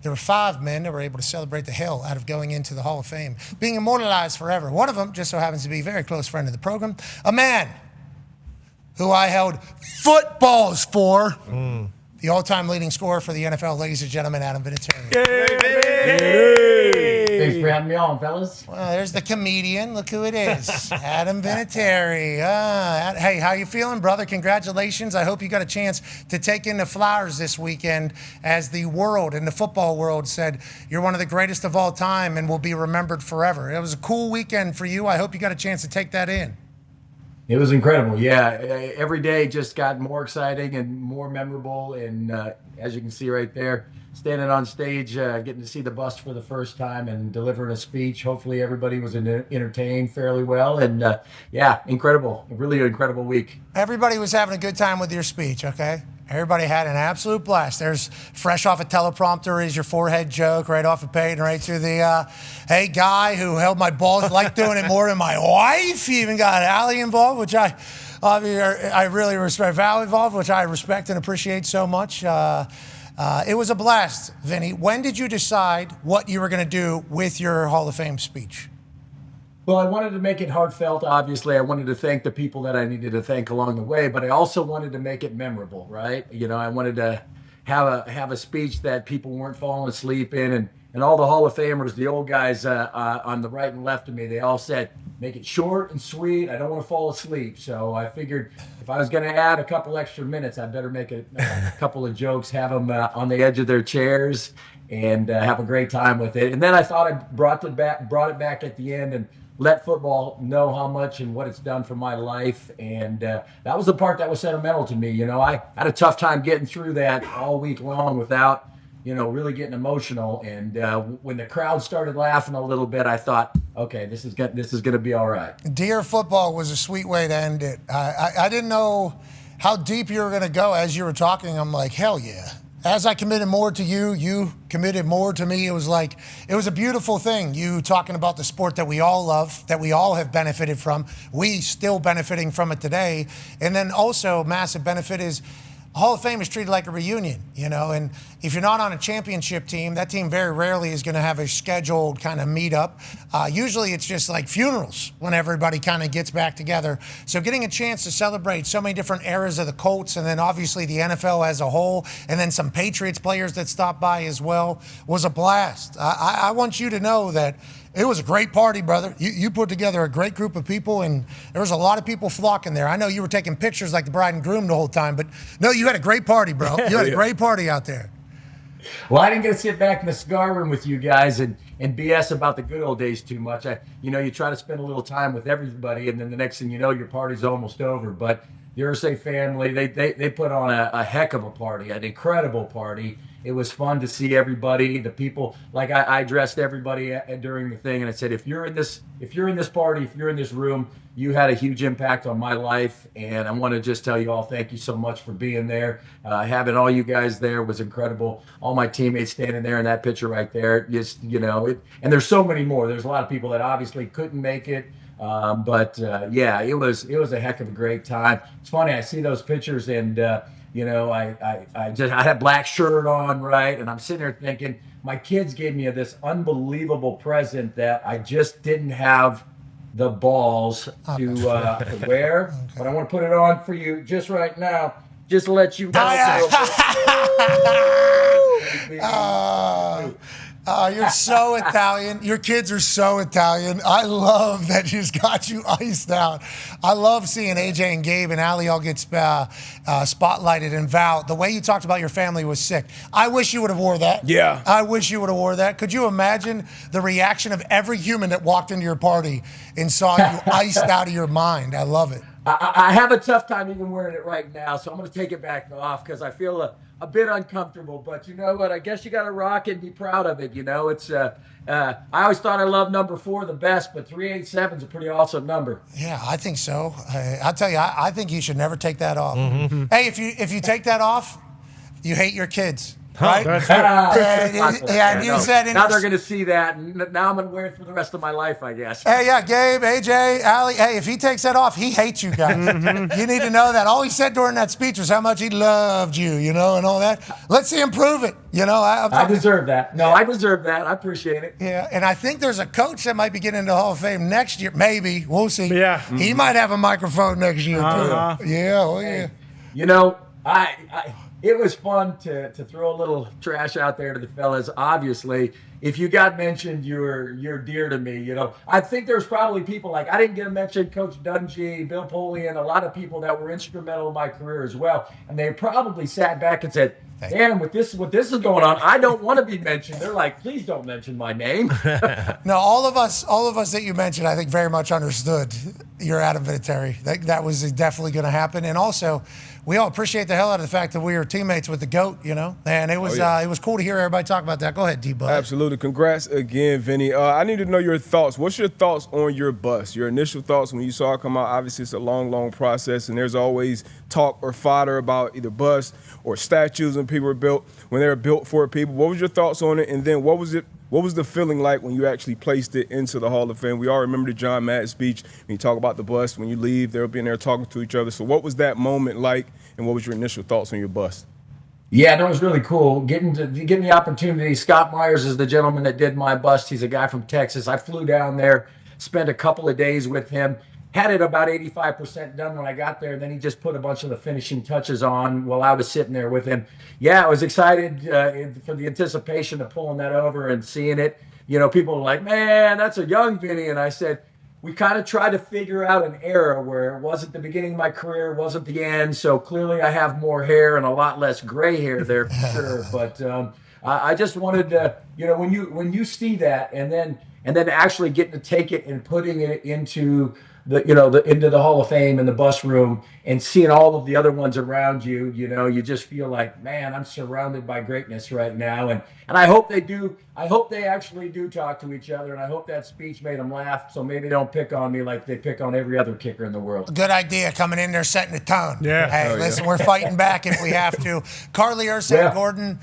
There were 5 men that were able to celebrate the hell out of going into the Hall of Fame, being immortalized forever. One of them just so happens to be a very close friend of the program, a man who I held footballs for, the all-time leading scorer for the NFL, ladies and gentlemen, Adam Vinatieri. Thanks for having me on, fellas. Well, there's the comedian. Look who it is, Adam Vinatieri. Hey, how you feeling, brother? Congratulations. I hope you got a chance to take in the flowers this weekend as the world and the football world said you're one of the greatest of all time and will be remembered forever. It was a cool weekend for you. I hope you got a chance to take that in. It was incredible. Yeah, every day just got more exciting and more memorable. And as you can see right there, standing on stage, getting to see the bust for the first time and delivering a speech. Hopefully everybody was entertained fairly well. And yeah, incredible. A really incredible week. Everybody was having a good time with your speech, okay? Everybody had an absolute blast. There's fresh off a teleprompter is your forehead joke right off of Peyton, right to the, hey, guy who held my balls, like doing it more than my wife. He even got Allie involved, which I really respect. Val involved, which I respect and appreciate so much. It was a blast, Vinny. When did you decide what you were going to do with your Hall of Fame speech? Well, I wanted to make it heartfelt, obviously. I wanted to thank the people that I needed to thank along the way, but I also wanted to make it memorable, right? You know, I wanted to have a speech that people weren't falling asleep in, and all the Hall of Famers, the old guys on the right and left of me, they all said, make it short and sweet. I don't want to fall asleep. So I figured if I was going to add a couple extra minutes, I'd better make a couple of jokes, have them on the edge of their chairs, and have a great time with it. And then I thought I brought it back at the end and let football know how much and what it's done for my life. And that was the part that was sentimental to me. You know, I had a tough time getting through that all week long without, you know, really getting emotional. And when the crowd started laughing a little bit, I thought, okay, this is going to be all right. Dear football was a sweet way to end it. I didn't know how deep you were going to go as you were talking. I'm like, hell yeah. As I committed more to you, you committed more to me. It was a beautiful thing. You talking about the sport that we all love, that we all have benefited from. We still benefiting from it today. And then also massive benefit is Hall of Fame is treated like a reunion, you know, and if you're not on a championship team, that team very rarely is going to have a scheduled kind of meetup. Usually it's just like funerals when everybody kind of gets back together. So getting a chance to celebrate so many different eras of the Colts and then obviously the NFL as a whole and then some Patriots players that stopped by as well was a blast. I want you to know that it was a great party, brother. You put together a great group of people, and there was a lot of people flocking there. I know you were taking pictures like the bride and groom the whole time, but no, you had a great party, bro. You had a great party out there. Well, I didn't get to sit back in the cigar room with you guys and BS about the good old days too much. You try to spend a little time with everybody, and then the next thing you know, your party's almost over. But the Irsay family, they put on a heck of a party, an incredible party. It was fun to see everybody, the people. Like I addressed everybody during the thing, and I said, if you're in this party, if you're in this room, you had a huge impact on my life, and I want to just tell you all, thank you so much for being there. Having all you guys there was incredible. All my teammates standing there in that picture right there, just and there's so many more. There's a lot of people that obviously couldn't make it. Yeah, it was a heck of a great time. It's funny, I see those pictures and I had a black shirt on, right? And I'm sitting there thinking, my kids gave me this unbelievable present that I just didn't have the balls to wear. Okay. But I want to put it on for you just right now, just to let you know. You're so Italian. Your kids are so Italian. I love that she's got you iced out. I love seeing AJ and Gabe and Allie all get spotlighted. And Val, the way you talked about your family was sick. I wish you would have wore that. Yeah. I wish you would have wore that. Could you imagine the reaction of every human that walked into your party and saw you iced out of your mind? I love it. I have a tough time even wearing it right now, so I'm going to take it back off because I feel a bit uncomfortable. But you know what? I guess you got to rock it and be proud of it. You know, it's I always thought I loved number 4 the best, but 387 is a pretty awesome number. Yeah, I think so. I'll tell you, I think you should never take that off. Mm-hmm. Hey, if you take that off, you hate your kids. right? That's And you said in now your- they're going to see that, and now I'm going to wear it for the rest of my life, I guess. Hey, yeah, Gabe, AJ, Ali. Hey, if he takes that off, he hates you guys. You need to know that. All he said during that speech was how much he loved you, and all that. Let's see him prove it. I deserve that. No, I deserve that. I appreciate it. Yeah, and I think there's a coach that might be getting into the Hall of Fame next year. Maybe. We'll see. Yeah. He might have a microphone next year, too. Yeah, oh, yeah. It was fun to throw a little trash out there to the fellas. Obviously, if you got mentioned, you're dear to me. I think there's probably people like I didn't get a mention. Coach Dungy, Bill Polian, a lot of people that were instrumental in my career as well, and they probably sat back and said, "Man, what this is going on, I don't want to be mentioned." They're like, "Please don't mention my name." No, all of us that you mentioned, I think very much understood you're Adam Vinatieri. That was definitely going to happen, and also. We all appreciate the hell out of the fact that we were teammates with the GOAT, and it was cool to hear everybody talk about that. Go ahead, D-Bud. Absolutely. Congrats again, Vinny. I need to know your thoughts. What's your thoughts on your bust? Your initial thoughts when you saw it come out? Obviously, it's a long, long process, and there's always talk or fodder about either bust or statues when people were built, when they were built for people. What was your thoughts on it? And then what was the feeling like when you actually placed it into the Hall of Fame? We all remember the John Madden speech. When you talk about the bust, when you leave, they'll be in there talking to each other. So what was that moment like, and what was your initial thoughts on your bust? Yeah, that was really cool. Getting the opportunity. Scott Myers is the gentleman that did my bust. He's a guy from Texas. I flew down there, spent a couple of days with him. Had it about 85% done when I got there. Then he just put a bunch of the finishing touches on while I was sitting there with him. Yeah, I was excited for the anticipation of pulling that over and seeing it. People were like, "Man, that's a young Vinny." And I said, we kind of tried to figure out an era where it wasn't the beginning of my career, wasn't the end. So clearly I have more hair and a lot less gray hair there for sure. But I just wanted to, when you see that and then actually getting to take it and putting it into into the Hall of Fame and the bus room and seeing all of the other ones around you, you just feel like, man, I'm surrounded by greatness right now. And I hope they do. I hope they actually do talk to each other. And I hope that speech made them laugh. So maybe they don't pick on me like they pick on every other kicker in the world. Good idea coming in there, setting the tone. Yeah. Hey, listen, we're fighting back if we have to. Carly, Ursay, Gordon,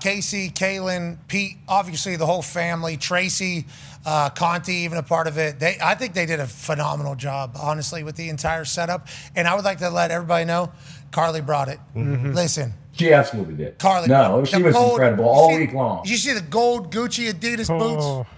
Casey, Kalen, Pete, obviously the whole family, Tracy, Conti, even a part of it. I think they did a phenomenal job, honestly, with the entire setup. And I would like to let everybody know, Carly brought it. Mm-hmm. Listen. She absolutely did. Carly. No, she was incredible all week long. Did you see the gold Gucci Adidas boots?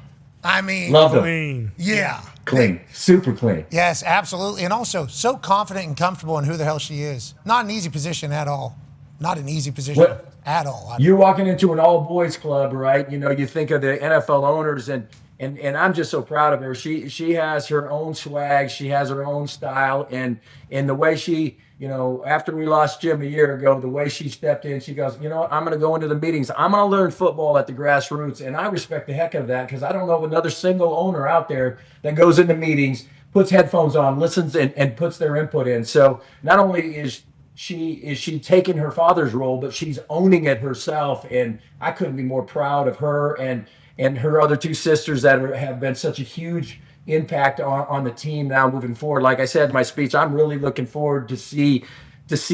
I mean. Love them. Clean. Yeah. Clean. Super clean. Yes, absolutely. And also so confident and comfortable in who the hell she is. Not an easy position at all. Not an easy position at all. You're walking into an all-boys club, right? You think of the NFL owners and I'm just so proud of her. She has her own swag. She has her own style. And the way she, after we lost Jim a year ago, the way she stepped in, she goes, what, I'm going to go into the meetings. I'm going to learn football at the grassroots. And I respect the heck out of that because I don't know of another single owner out there that goes into meetings, puts headphones on, listens, and puts their input in. So not only is she taking her father's role, but she's owning it herself. And I couldn't be more proud of her and her other two sisters that have been such a huge impact on the team now moving forward. Like I said in my speech, I'm really looking forward to see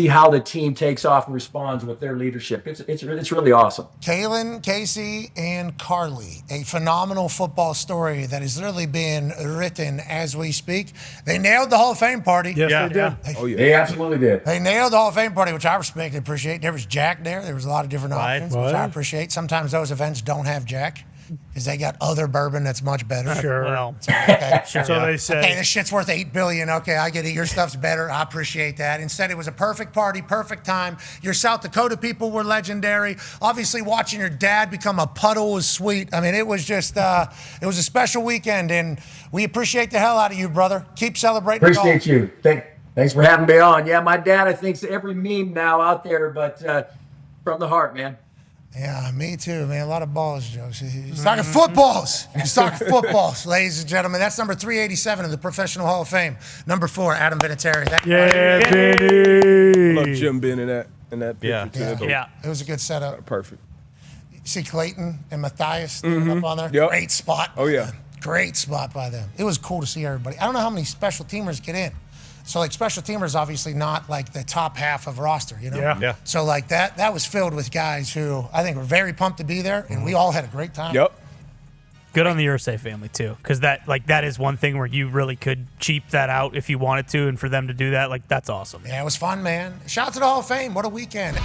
how the team takes off and responds with their leadership. It's really awesome. Kalen, Casey, and Carly, a phenomenal football story that is literally being written as we speak. They nailed the Hall of Fame party. Yes, they did. Oh, yeah. They absolutely did. They nailed the Hall of Fame party, which I respect and appreciate. There was Jack there. There was a lot of different options, which I appreciate. Sometimes those events don't have Jack because they got other bourbon that's much better. Sure. Well, Okay. So they say. Okay, this shit's worth $8 billion. Okay, I get it. Your stuff's better. I appreciate that. Instead, it was a perfect party, perfect time. Your South Dakota people were legendary. Obviously, watching your dad become a puddle was sweet. I mean, it was just, it was a special weekend, and we appreciate the hell out of you, brother. Keep celebrating. Appreciate you. Thanks for having me on. Yeah, my dad, I think, is every meme now out there, but from the heart, man. Yeah, me too, man. A lot of balls, Joe. He's talking footballs. He's talking footballs, ladies and gentlemen. That's number 387 of the Professional Hall of Fame. Number 4, Adam Vinatieri. Vinny. I love Jim being in that picture too. yeah. It was a good setup. Perfect. See Clayton and Matthias standing up on there? Yep. Great spot. Oh, yeah. Great spot by them. It was cool to see everybody. I don't know how many special teamers get in. So like special teamers, obviously not like the top half of roster, you know? Yeah. So like that was filled with guys who I think were very pumped to be there, and we all had a great time. Yep. Good on the Irsay family too, because that is one thing where you really could cheap that out if you wanted to, and for them to do that, like that's awesome. Yeah, it was fun, man. Shout out to the Hall of Fame. What a weekend.